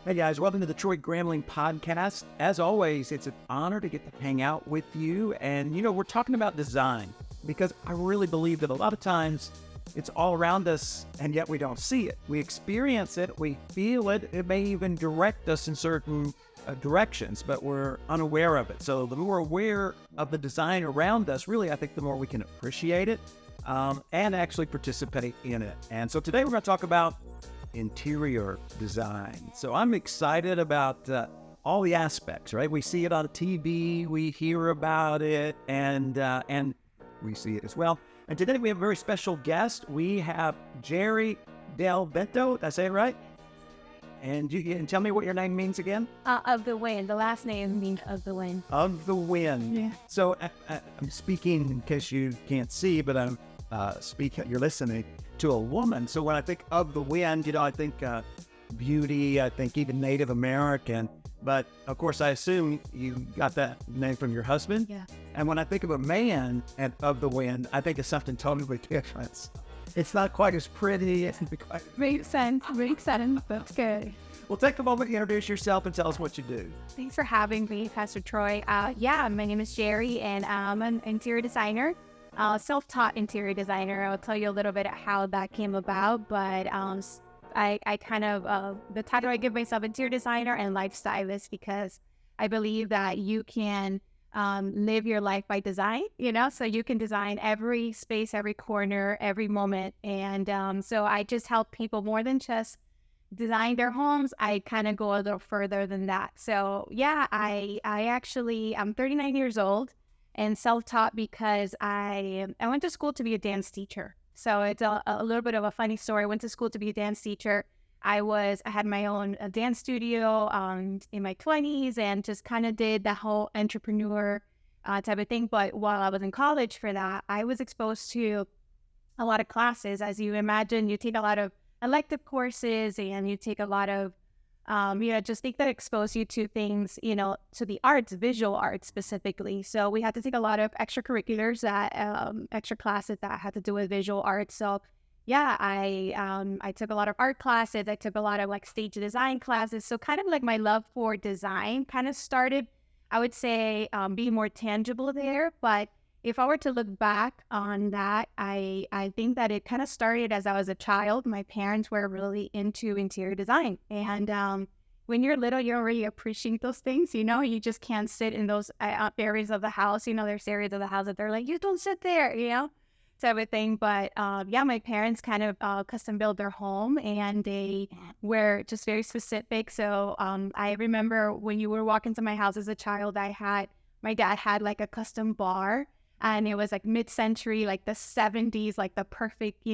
Hey guys, welcome to the Troy Gramling podcast. As always, it's an honor to get to hang out with you. And, we're talking about design because I really believe that a lot of times it's all around us and yet we don't see it. We experience it, we feel it, it may even direct us in certain directions, but we're unaware of it. So the more aware of the design around us, really, I think the more we can appreciate it and actually participate in it. And so today we're going to talk about interior design. So I'm excited about all the aspects, right? We see it on TV, we hear about it, and we see it as well. And today we have a very special guest. We have Geri D. Did I say it right? And you can tell me what your name means again? Of the wind. The last name means of the wind. Of the wind. Yeah. So I'm speaking, in case you can't see, but I'm speaking, you're listening to a woman. So when I think of the wind, I think beauty, I think even Native American. But of course, I assume you got that name from your husband. Yeah. And when I think of a man and of the wind, I think of something totally different. It's not quite as pretty. It's not quite... Makes sense. That's good. Well, take a moment to introduce yourself and tell us what you do. Thanks for having me, Pastor Troy. My name is Geri, and I'm an interior designer. Self-taught interior designer. I'll tell you a little bit how that came about, but I kind of, the title I give myself, interior designer and life stylist, because I believe that you can live your life by design, so you can design every space, every corner, every moment. And so I just help people more than just design their homes. I kind of go a little further than that. So I'm 39 years old and self-taught because I went to school to be a dance teacher. So it's a little bit of a funny story. I went to school to be a dance teacher. I had my own dance studio in my 20s and just kind of did the whole entrepreneur type of thing. But while I was in college for that, I was exposed to a lot of classes. As you imagine, you take a lot of elective courses and you take a lot of just think that expose you to things, to the arts, visual arts specifically. So we had to take a lot of extracurriculars, extra classes that had to do with visual arts. So I took a lot of art classes. I took a lot of stage design classes. So kind of my love for design kind of started, I would say, being more tangible there. But if I were to look back on that, I think that it kind of started as I was a child. My parents were really into interior design. And when you're little, you don't really appreciate those things, You just can't sit in those areas of the house. There's areas of the house that they're like, you don't sit there, type of thing. But my parents kind of custom built their home, and they were just very specific. So I remember when you were walking to my house as a child, my dad had a custom bar. And it was mid-century, the 70s, the perfect,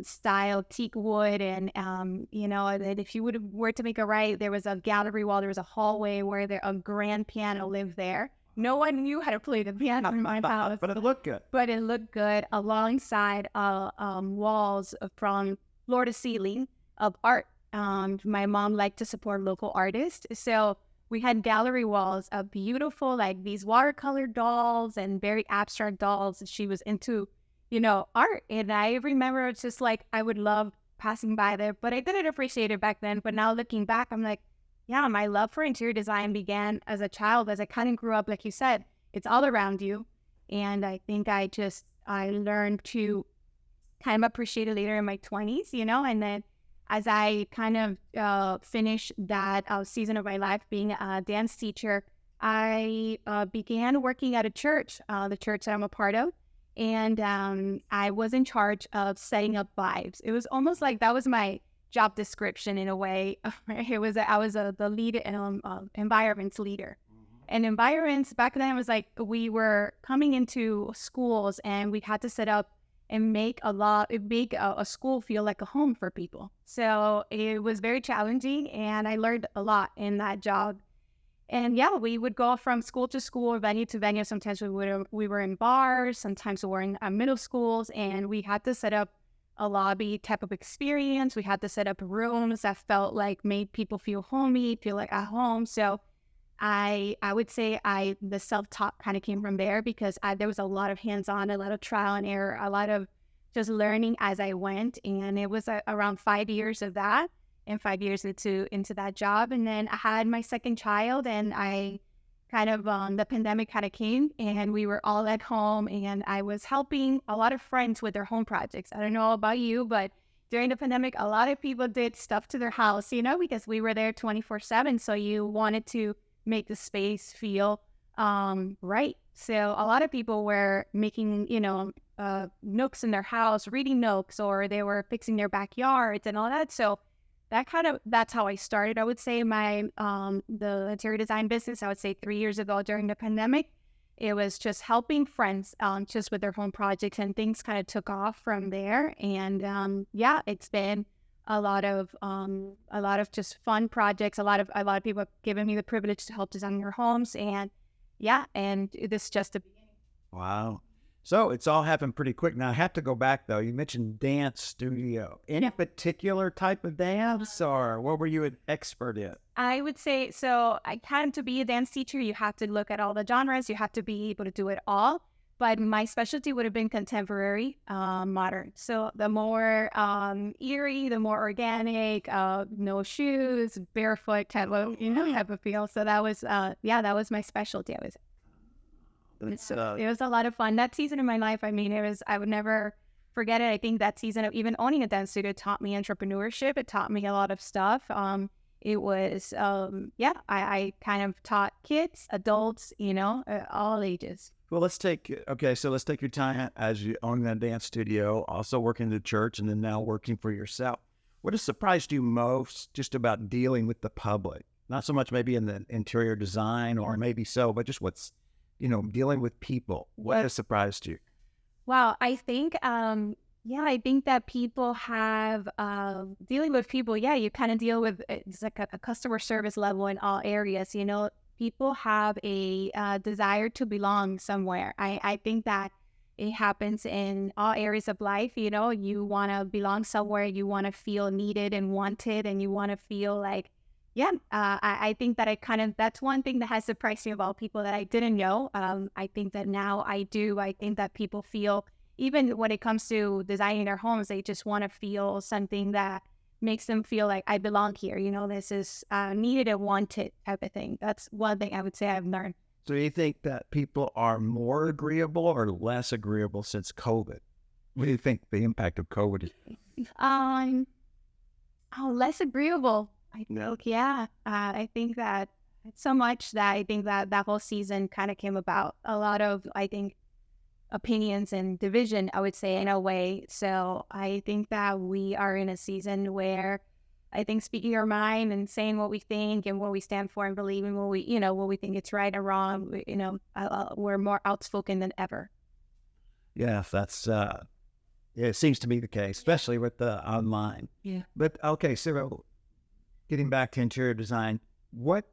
style teak wood. And, and if you were to make a right, there was a gallery wall, there was a hallway where a grand piano lived there. No one knew how to play the piano in my house. But it looked good. But it looked good alongside walls from floor to ceiling of art. My mom liked to support local artists. So we had gallery walls of beautiful, these watercolor dolls and very abstract dolls. She was into, art. And I remember it's just I would love passing by there, but I didn't appreciate it back then. But now looking back, I'm my love for interior design began as a child, as I kind of grew up, like you said, it's all around you. And I think I learned to kind of appreciate it later in my 20s, and then as I kind of finished that season of my life being a dance teacher, I began working at a church, the church that I'm a part of, and I was in charge of setting up vibes. It was almost like that was my job description in a way. I was the lead environments leader. And environments back then was we were coming into schools and we had to set up and make a school feel like a home for people. So it was very challenging, and I learned a lot in that job. And we would go from school to school, venue to venue. Sometimes we were in bars, sometimes we were in middle schools, and we had to set up a lobby type of experience. We had to set up rooms that felt made people feel homey, feel at home. So I would say the self-taught kind of came from there, because there was a lot of hands-on, a lot of trial and error, a lot of just learning as I went. And it was around 5 years of that. and 5 years into that job. And then I had my second child, and I kind of the pandemic kind of came, and we were all at home, and I was helping a lot of friends with their home projects. I don't know about you, but during the pandemic, a lot of people did stuff to their house, because we were there 24/7. So you wanted to make the space feel right. So a lot of people were making, nooks in their house, reading nooks, or they were fixing their backyards and all that. So that's how I started. I would say my the interior design business, I would say 3 years ago during the pandemic. It was just helping friends just with their home projects, and things kind of took off from there. And it's been a lot of just fun projects. A lot of people have given me the privilege to help design their homes, and this is just the beginning. Wow. So it's all happened pretty quick. Now I have to go back though. You mentioned dance studio. Any particular type of dance, or what were you an expert in? I would say, so I kind to be a dance teacher, you have to look at all the genres. You have to be able to do it all. But my specialty would have been contemporary, modern. So the more eerie, the more organic, no shoes, barefoot type of feel. So that was, that was my specialty. It was a lot of fun. That season of my life, I would never forget it. I think that season of even owning a dance studio taught me entrepreneurship. It taught me a lot of stuff. It was, I kind of taught kids, adults, all ages. Well, let's take your time as you own that dance studio, also working in the church, and then now working for yourself. What has surprised you most just about dealing with the public? Not so much maybe in the interior design, or maybe so, but just what's, dealing with people. What has surprised you? Wow, I think, I think that people have, dealing with people, you kind of deal with, it's like a customer service level in all areas, people have a desire to belong somewhere. I think that it happens in all areas of life. You want to belong somewhere, you want to feel needed and wanted, and you want to feel like, I think that that's one thing that has surprised me about people that I didn't know. I think that now I do. I think that people feel, even when it comes to designing their homes, they just want to feel something that makes them feel like I belong here. This is needed and wanted type of thing. That's one thing I would say I've learned. So you think that people are more agreeable or less agreeable since COVID? What do you think the impact of COVID is? Less agreeable. I think, I think that so much that I think that whole season kind of came about a lot of, I think, opinions and division, I would say, in a way. So I think that we are in a season where I think speaking our mind and saying what we think and what we stand for and believing what we think it's right or wrong, we're more outspoken than ever. Yeah, that's it seems to be the case, especially with the online. Yeah. But okay, so getting back to interior design, what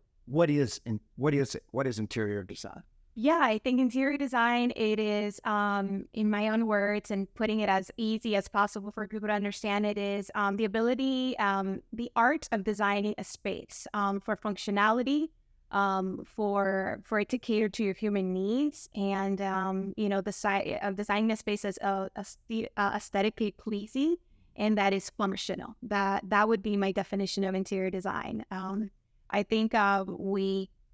is interior design? Yeah, I think interior design, it is, in my own words and putting it as easy as possible for people to understand, it is the ability, the art of designing a space for functionality, for it to cater to your human needs, and, the side of designing a space as aesthetically pleasing, and that is functional. That would be my definition of interior design. I think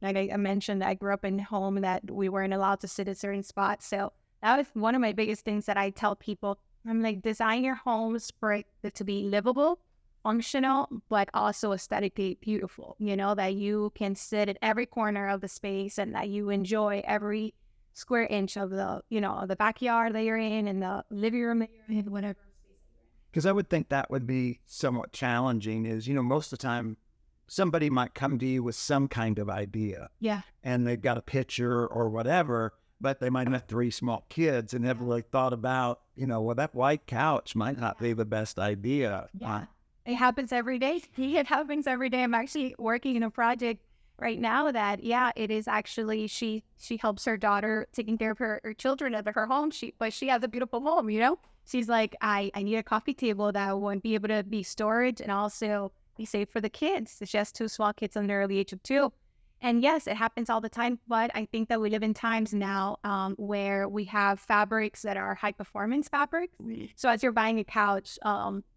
like I mentioned, I grew up in a home that we weren't allowed to sit at certain spots. So that was one of my biggest things that I tell people. I'm like, design your homes for it to be livable, functional, but also aesthetically beautiful. That you can sit at every corner of the space and that you enjoy every square inch of the backyard that you're in and the living room that you're in, whatever. Because I would think that would be somewhat challenging is, most of the time, somebody might come to you with some kind of idea. Yeah. And they've got a picture or whatever, but they might have 3 small kids and never really thought about, that white couch might not be the best idea. Yeah. It happens every day. It happens every day. I'm actually working in a project right now that, it is actually, she helps her daughter taking care of her children at her home. But she has a beautiful home, She's like, I need a coffee table that won't be able to be storage and also be safe for the kids. She has 2 small kids under the early age of 2. And yes, it happens all the time, but I think that we live in times now where we have fabrics that are high performance fabrics. So as you're buying a couch,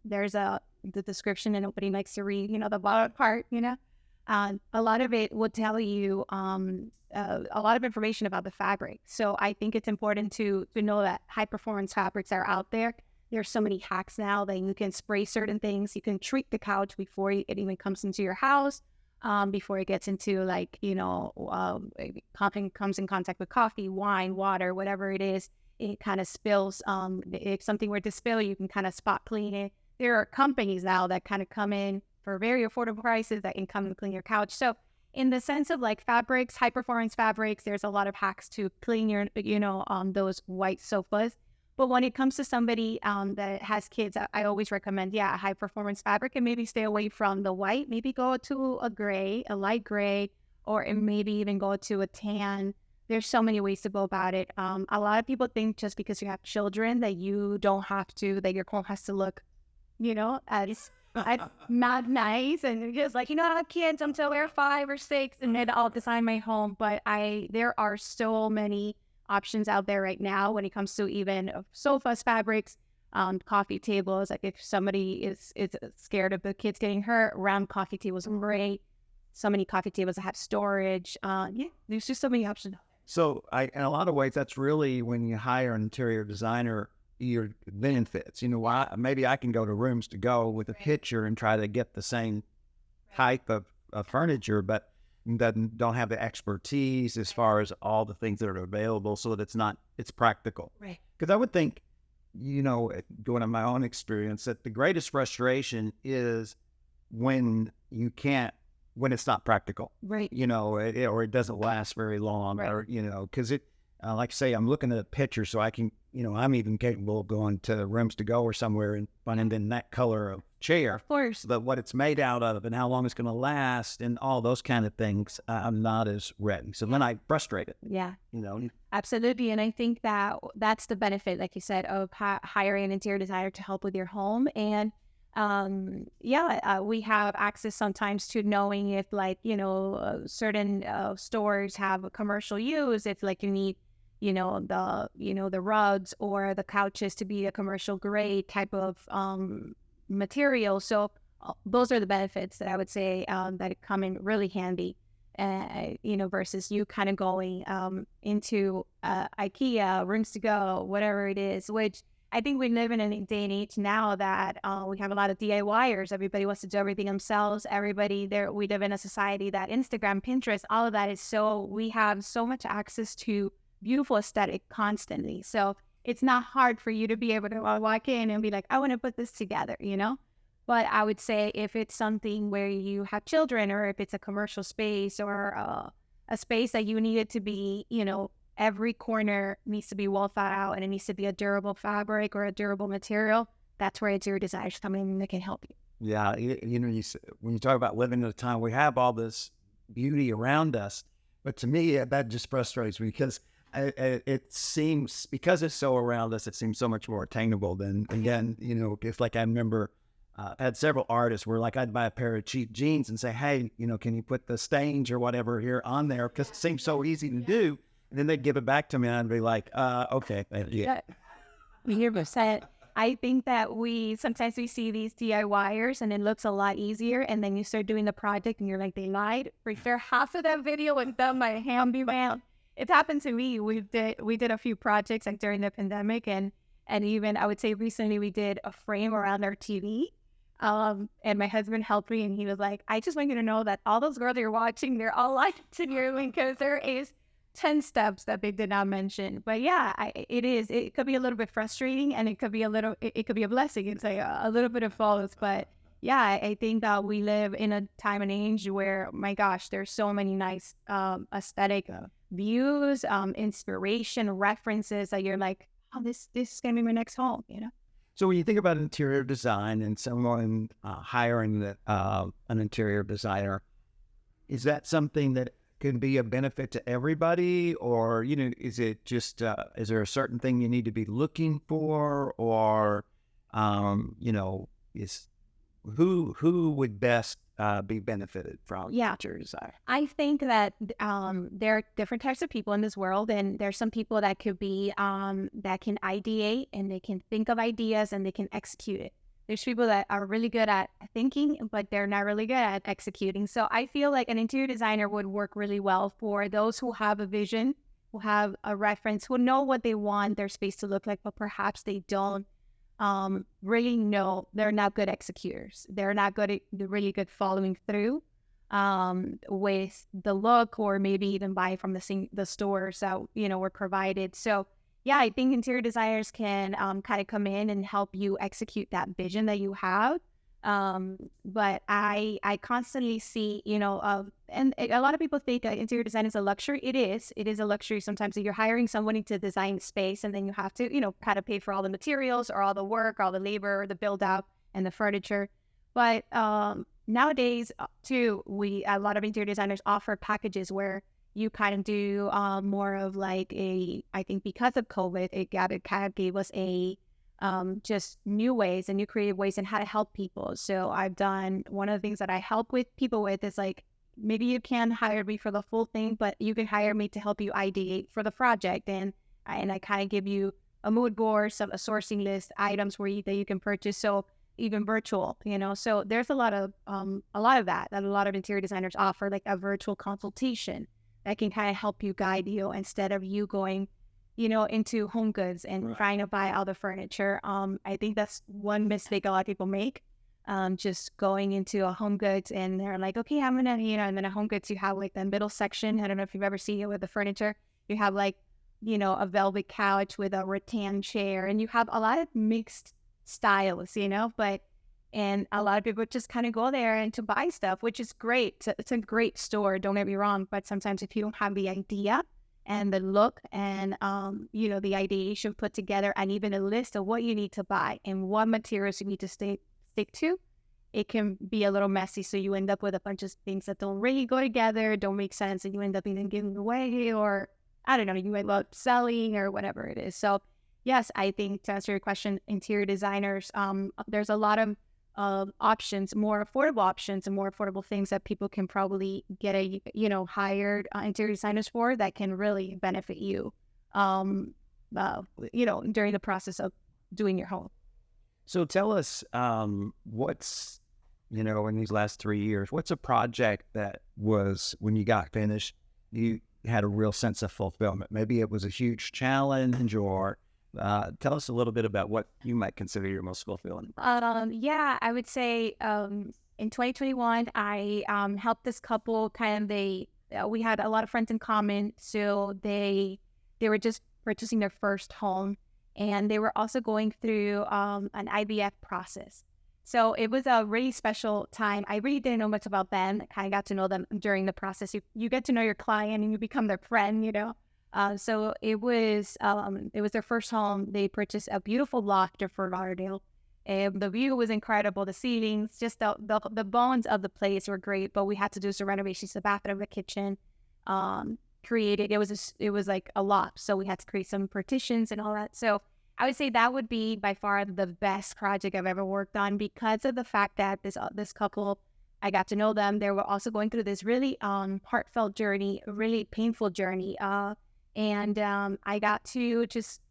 there's a the description and nobody likes to read, the bottom part, a lot of it will tell you a lot of information about the fabric. So I think it's important to know that high performance fabrics are out there. There's so many hacks now that you can spray certain things. You can treat the couch before it even comes into your house, before it gets into comes in contact with coffee, wine, water, whatever it is. It kind of spills. If something were to spill, you can kind of spot clean it. There are companies now that kind of come in for very affordable prices that can come and clean your couch. So in the sense of like fabrics, high performance fabrics, there's a lot of hacks to clean your, those white sofas. But when it comes to somebody that has kids, I always recommend, a high performance fabric, and maybe stay away from the white. Maybe go to a light gray, or maybe even go to a tan. There's so many ways to go about it. A lot of people think just because you have children that you don't have to, that your home has to look, as not nice, and just like, I have kids until they're 5 or 6, and then I'll design my home. But there are so many options out there right now when it comes to even sofas, fabrics, coffee tables. Like if somebody is scared of the kids getting hurt, round coffee tables are great. So many coffee tables that have storage. There's just so many options. So in a lot of ways, that's really when you hire an interior designer, your benefits. Maybe I can go to Rooms to Go with a picture and try to get the same type of furniture, but don't have the expertise as far as all the things that are available, so that it's practical. Right. Because I would think, going on my own experience, that the greatest frustration is when it's not practical. Right. Or it doesn't last very long. Right. Or, because like I say, I'm looking at a picture, so I can, I'm even capable of going to Rooms to Go or somewhere and finding that color of chair. Of course. But what it's made out of and how long it's going to last and all those kind of things, I'm not as ready. So then I frustrate it. Yeah. Absolutely. And I think that's the benefit, like you said, of hiring an interior designer to help with your home. And we have access sometimes to knowing if certain stores have a commercial use, if you need the rugs or the couches to be a commercial grade type of material. So those are the benefits that I would say that come in really handy, versus you kind of going into IKEA, Rooms to Go, whatever it is, which I think we live in a day and age now that we have a lot of DIYers. Everybody wants to do everything themselves. We live in a society that Instagram, Pinterest, all of that is we have so much access to beautiful aesthetic constantly. So it's not hard for you to be able to walk in and be like, I want to put this together, But I would say if it's something where you have children, or if it's a commercial space or a space that you need it to be, every corner needs to be well thought out and it needs to be a durable fabric or a durable material, that's where interior designers come in and they can help you. Yeah. When you talk about living in a time, we have all this beauty around us, but to me, that just frustrates me because it seems, because it's so around us, it seems so much more attainable than, again, if I remember, I had several artists where I'd buy a pair of cheap jeans and say, hey, can you put the stains or whatever here on there? Because it seems so easy to do. And then they'd give it back to me and I'd be like, okay. Yeah. 100%. I think that sometimes we see these DIYers and it looks a lot easier. And then you start doing the project and you're like, they lied. For sure, half of that video was done by a handyman. It's happened to me. We did a few projects during the pandemic, and even I would say recently we did a frame around our TV. And my husband helped me, and he was like, I just want you to know that all those girls you're watching, they're all like to your link, because there is 10 steps that they did not mention. But yeah, it could be a little bit frustrating, and it could be a blessing. It's a little bit of both. But yeah, I think that we live in a time and age where, my gosh, there's so many nice aesthetic views, inspiration, references that you're like, oh, this is gonna be my next home, So when you think about interior design and someone hiring an interior designer, is that something that can be a benefit to everybody, or is it just is there a certain thing you need to be looking for, or is who would best be benefited from interior design? I think that there are different types of people in this world, and there's some people that could be that can ideate and they can think of ideas and they can execute it. There's people that are really good at thinking, but they're not really good at executing. So I feel like an interior designer would work really well for those who have a vision, who have a reference, who know what they want their space to look like, but perhaps they don't really know. They're not good executors. They're not good at really good following through with the look, or maybe even buy from the stores that were provided. So yeah, I think interior designers can kind of come in and help you execute that vision that you have. But I constantly see, and a lot of people think that interior design is a luxury. It is. It is a luxury sometimes that you're hiring somebody to design space, and then you have to, kind of pay for all the materials or all the work, all the labor, the build out and the furniture. But nowadays, too, a lot of interior designers offer packages where you kind of do more of like I think because of COVID, it kind of gave us just new ways and new creative ways and how to help people. So I've done, one of the things that I help with people with is like, maybe you can hire me for the full thing, but you can hire me to help you ideate for the project. And I kind of give you a mood board, a sourcing list, items that you can purchase. So even virtual, so there's a lot of that a lot of interior designers offer, like a virtual consultation that can kind of help you, guide you, instead of you going, into Home Goods and trying to buy all the furniture. I think that's one mistake a lot of people make. Just going into a Home Goods and they're like, okay, I'm gonna, and then a Home Goods, you have like the middle section. I don't know if you've ever seen it with the furniture. You have like, a velvet couch with a rattan chair, and you have a lot of mixed styles, and a lot of people just kind of go there and to buy stuff, which is great. It's a great store, don't get me wrong. But sometimes if you don't have the idea and the look and, the ideation put together, and even a list of what you need to buy and what materials you need to stick to, it can be a little messy. So you end up with a bunch of things that don't really go together, don't make sense, and you end up either giving away, or I don't know, you end up selling or whatever it is. So yes, I think to answer your question, interior designers, there's a lot of options, more affordable options and more affordable things that people can probably get hired interior designers for, that can really benefit you, during the process of doing your home. So tell us, what's, in these last 3 years, what's a project that was, when you got finished, you had a real sense of fulfillment? Maybe it was a huge challenge, or tell us a little bit about what you might consider your most fulfilling. Yeah, I would say in 2021, I helped this couple. We had a lot of friends in common, so they were just purchasing their first home, and they were also going through an IVF process. So it was a really special time. I really didn't know much about them. I kind of got to know them during the process. You get to know your client and you become their friend, So it was their first home. They purchased a beautiful loft in Fort Lauderdale. The view was incredible. The ceilings, just the bones of the place were great. But we had to do some renovations to the bathroom, the kitchen. It was like a loft, so we had to create some partitions and all that. So I would say that would be by far the best project I've ever worked on, because of the fact that this couple, I got to know them. They were also going through this really heartfelt journey, a really painful journey. And I got to just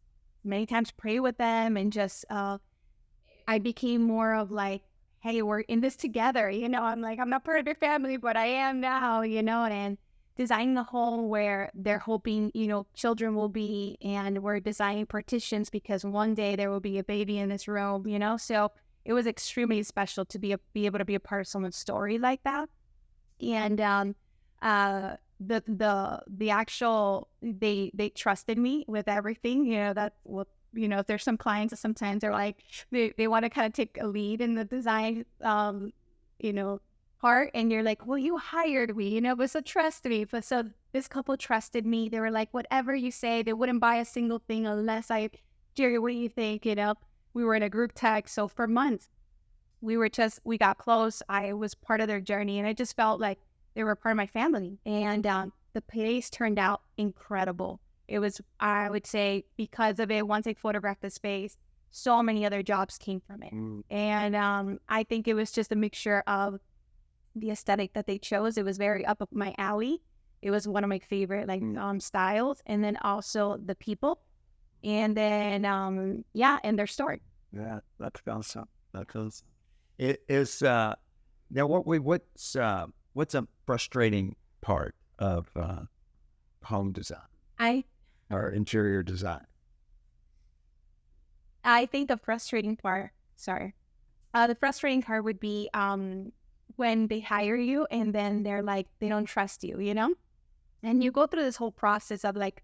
many times pray with them, and just I became more of like, hey, we're in this together. I'm like, I'm not part of your family, but I am now, and designing a home where they're hoping, children will be, and we're designing partitions because one day there will be a baby in this room, So it was extremely special to be able to be a part of someone's story like that. And the actual, they trusted me with everything, that what, there's some clients that sometimes they're like, they want to kind of take a lead in the design, part, and you're like, well, you hired me, but so trust me. But so this couple trusted me. They were like, whatever you say, they wouldn't buy a single thing unless Geri, what do you think? We were in a group text. So for months, we got close. I was part of their journey, and I just felt like they were part of my family. And the place turned out incredible. It was, I would say, because of it, once I photographed the space, so many other jobs came from it. And I think it was just a mixture of the aesthetic that they chose. It was very up my alley. It was one of my favorite styles, and then also the people, and then and their story. Yeah, that's awesome. Because it is now what's a frustrating part of home design I or interior design? I think the frustrating part, sorry, the frustrating part would be when they hire you and then they're like, they don't trust you, you know? And you go through this whole process of like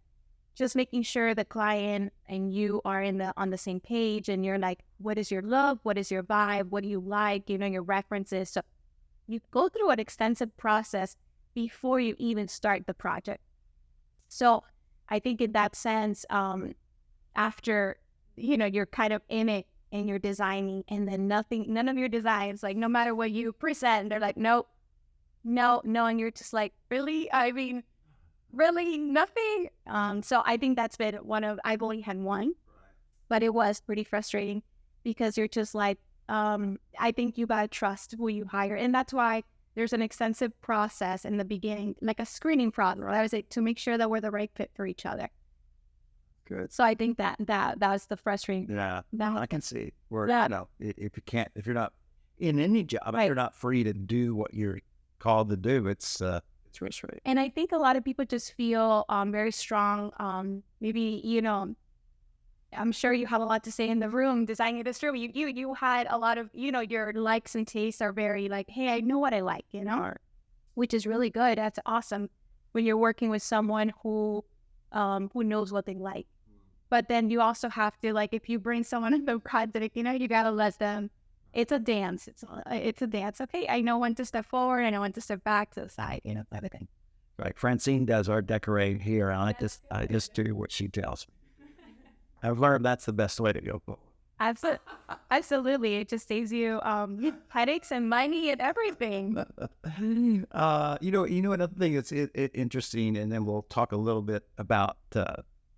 just making sure the client and you are on the same page, and you're like, what is your look? What is your vibe? What do you like? You know, your references. So you go through an extensive process before you even start the project. So I think in that sense, after, you know, you're kind of in it and you're designing, and then none of your designs, like no matter what you present, they're like, nope, no, and you're just like, really? I mean, really nothing? So I think that's been I've only had one, but it was pretty frustrating because you're just like, I think you gotta trust who you hire. And that's why there's an extensive process in the beginning, like a screening process, I would say, to make sure that we're the right fit for each other. Good. So I think that was the frustrating. Yeah, I can see where, Yeah. you know, if you're not in any job, if you're not free to do what you're called to do, it's frustrating. And I think a lot of people just feel very strong. Maybe, you know, I'm sure you have a lot to say in the room, designing this room. You had a lot of, you know, your likes and tastes are very like, hey, I know what I like, you know, which is really good. That's awesome when you're working with someone who knows what they like. But then you also have to, like, if you bring someone in the project, you know, you gotta let them. It's a dance. It's a dance. Okay, I know when to step forward. I know when to step back to the side. You know, type of thing. Right. Francine does our decorating here, and I just do what she tells me. I've learned that's the best way to go forward. Absolutely. It just saves you headaches and money and everything. You know, another thing that's interesting, and then we'll talk a little bit about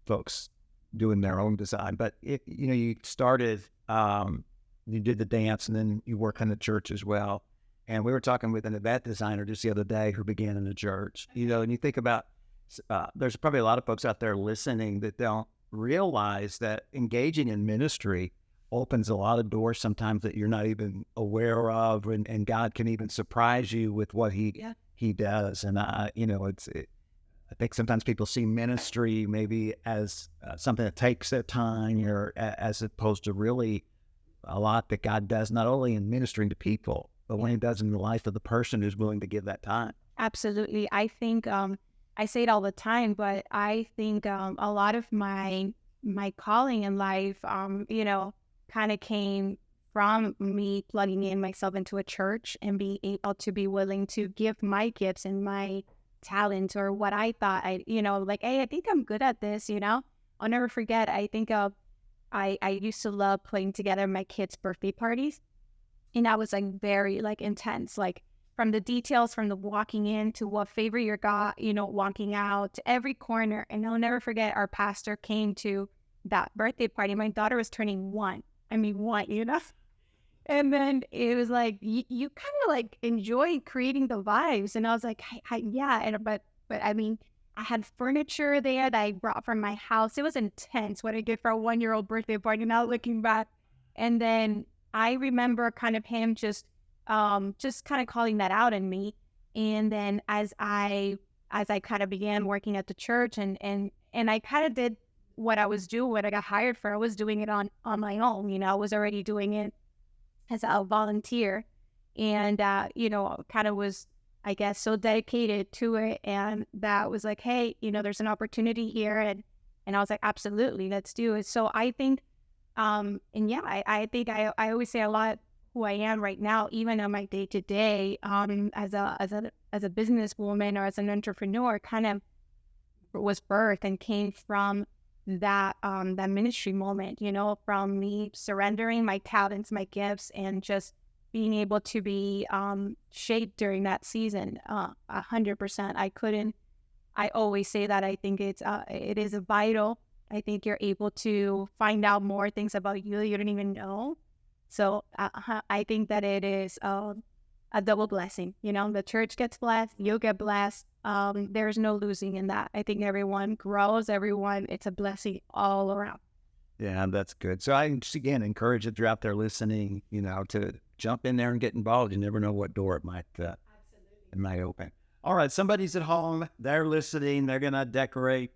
folks doing their own design. But you know, you started, you did the dance, and then you work in the church as well. And we were talking with an event designer just the other day who began in the church. You know, and you think about, there's probably a lot of folks out there listening that don't realize that engaging in ministry opens a lot of doors sometimes that you're not even aware of, and God can even surprise you with what he does. And you know, I think sometimes people see ministry maybe as something that takes their time, or as opposed to really a lot that God does, not only in ministering to people, but when he does in the life of the person who's willing to give that time. Absolutely. I think I say it all the time, but I think a lot of my calling in life, you know, kind of came from me plugging in myself into a church and being able to be willing to give my gifts and my talent, or what I thought you know, like, hey, I think I'm good at this, you know. I'll never forget, I think I used to love putting together my kids' birthday parties, and that was like very like intense, like from the details, from the walking in to what favor you got, you know, walking out to every corner. And I'll never forget, our pastor came to that birthday party. My daughter was turning one, you know. And then it was like, you kind of like enjoy creating the vibes. And I was like, yeah. And, but I mean, I had furniture there that I brought from my house. It was intense what I did for a 1-year-old birthday party, now looking back. And then I remember kind of him just kind of calling that out in me. And then as I kind of began working at the church, and I kind of did what I was doing, what I got hired for, I was doing it on my own. You know, I was already doing it as a volunteer, and you know, kind of was, I guess, so dedicated to it, and that was like, hey, you know, there's an opportunity here, and I was like, absolutely, let's do it. So I think, and yeah, I think I always say a lot who I am right now, even on my day to day, as a businesswoman or as an entrepreneur, kind of was birthed and came from that ministry moment, you know, from me surrendering my talents, my gifts, and just being able to be shaped during that season. 100%. I always say that I think it is vital. I think you're able to find out more things about you that you don't even know. So I think that it is a double blessing. You know, the church gets blessed, you get blessed. There's no losing in that. I think everyone grows, it's a blessing all around. Yeah, that's good. So I just again encourage if you're out there listening, to jump in there and get involved. You never know what door it might open. All right, somebody's at home, they're listening, they're gonna decorate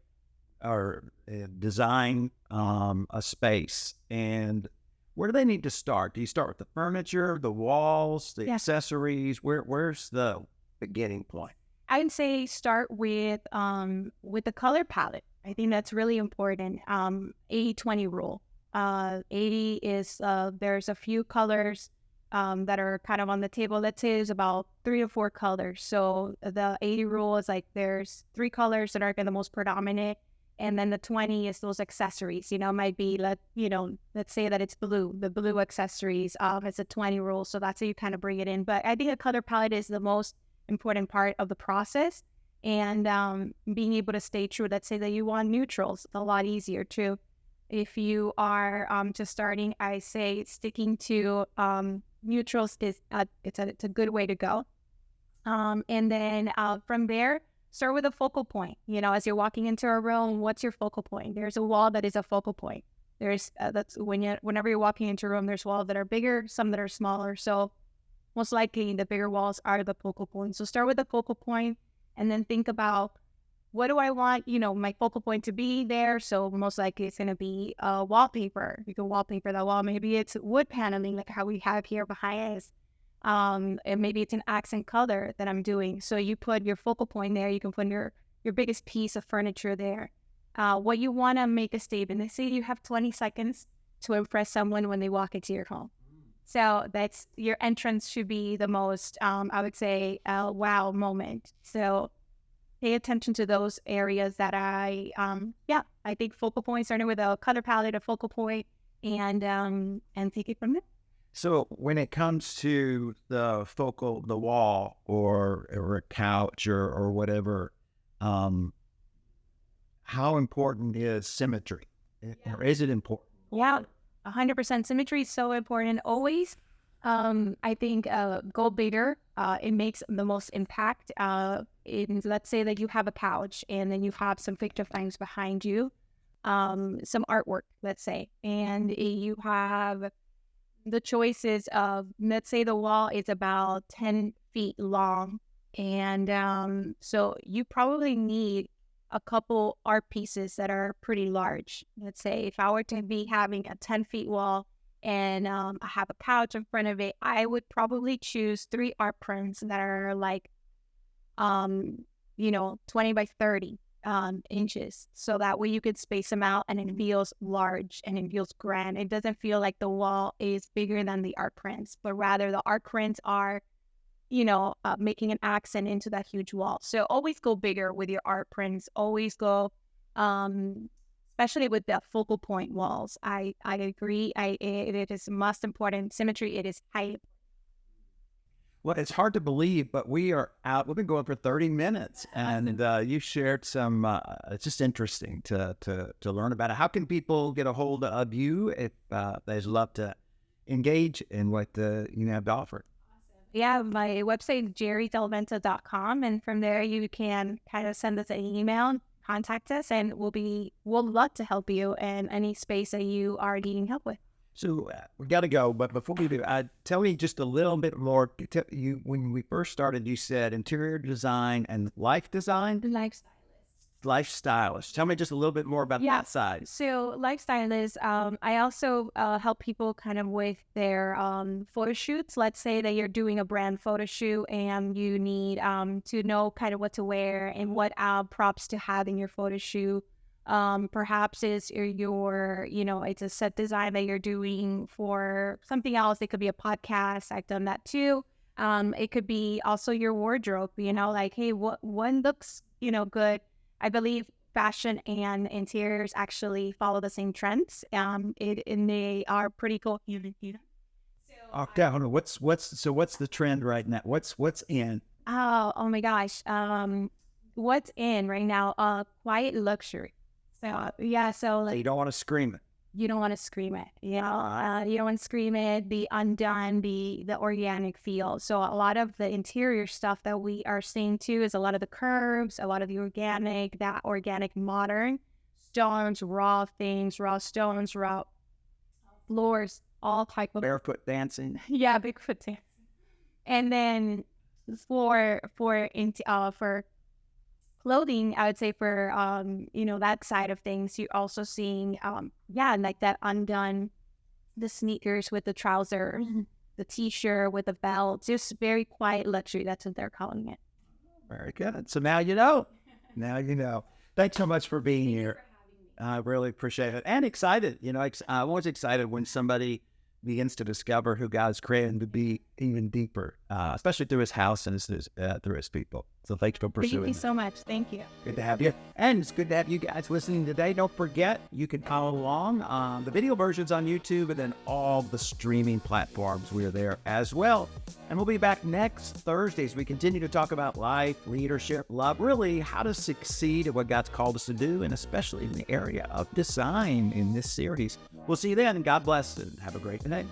or design a space, and where do they need to start? Do you start with the furniture, the walls, the accessories? Where's the beginning point? I would say start with the color palette. I think that's really important. 80-20 rule. 80 is there's a few colors that are kind of on the table. Let's say there's about 3 or 4 colors. So the 80 rule is like there's 3 colors that are the most predominant, and then the 20 is those accessories. Might be let's say that it's blue. The blue accessories it's a 20 rule. So that's how you kind of bring it in. But I think a color palette is the most important part of the process, and being able to stay true. Let's say that you want neutrals, a lot easier too. If you are just starting, I say sticking to neutrals is it's a good way to go. And then from there, start with a focal point. As you're walking into a room, what's your focal point? There's a wall that is a focal point. There's that's whenever you're walking into a room, there's walls that are bigger, some that are smaller. So most likely the bigger walls are the focal point. So start with the focal point and then think about, what do I want, my focal point to be there? So most likely it's going to be wallpaper. You can wallpaper that wall. Maybe it's wood paneling like how we have here behind us. And maybe it's an accent color that I'm doing. So you put your focal point there. You can put your biggest piece of furniture there. What you want to make a statement. They say you have 20 seconds to impress someone when they walk into your home. So that's your entrance should be the most, I would say, wow moment. So pay attention to those areas that I think focal point, starting with a color palette, a focal point, and take it from there. So when it comes to the wall or a couch or whatever, how important is symmetry? Or is it important? Yeah. 100% symmetry is so important always. I think go bigger. It makes the most impact. Let's say that you have a couch and then you have some picture frames behind you, some artwork, let's say, and you have the choices of, let's say the wall is about 10 feet long, and so you probably need a couple art pieces that are pretty large. Let's say if I were to be having a 10 feet wall and I have a couch in front of it, I would probably choose 3 art prints that are like, 20 by 30 inches. So that way you could space them out and it feels large and it feels grand. It doesn't feel like the wall is bigger than the art prints, but rather the art prints are making an accent into that huge wall. So always go bigger with your art prints. Always go, especially with the focal point walls. I agree. It is most important. Symmetry, it is high. Well, it's hard to believe, but we are out. We've been going for 30 minutes, and you shared some. It's just interesting to learn about it. How can people get a hold of you if they'd love to engage in what you have to offer? Yeah, my website is geridelventa.com, and from there you can kind of send us an email, contact us, and we'll love to help you in any space that you are needing help with. So we got to go, but before we do, tell me just a little bit more. When we first started, you said interior design and life design? Life stylist. Tell me just a little bit more about that side. So life stylist, I also help people kind of with their photo shoots. Let's say that you're doing a brand photo shoot and you need to know kind of what to wear and what props to have in your photo shoot. Perhaps it's it's a set design that you're doing for something else. It could be a podcast. I've done that too. It could be also your wardrobe, like, hey, what one looks, good. I believe fashion and interiors actually follow the same trends. And they are pretty cool. Okay, hold on. What's the trend right now? What's in? Oh my gosh. What's in right now? Quiet luxury. So So you don't want to scream it. You don't want to scream it. You don't want to scream it, the undone, the organic feel. So a lot of the interior stuff that we are seeing too is a lot of the curves, a lot of the organic, that organic modern. stones, raw things, raw stones, raw floors, all type of Barefoot dancing. yeah, Bigfoot dance. And then for clothing, I would say for that side of things, you're also seeing like that undone, the sneakers with the trousers, the t-shirt with the belt, just very quiet luxury. That's what they're calling it. Very good. So now you know. Now you know. Thanks so much for being here. I really appreciate it. And excited. I'm always excited when somebody begins to discover who God's created to be even deeper, especially through his house and through his people. So thanks for pursuing. Thank you so much. Thank you. Good to have you. And it's good to have you guys listening today. Don't forget, you can follow along. The video version's on YouTube and then all the streaming platforms. We are there as well. And we'll be back next Thursday as we continue to talk about life, leadership, love, really how to succeed at what God's called us to do, and especially in the area of design in this series. We'll see you then. God bless and have a great day.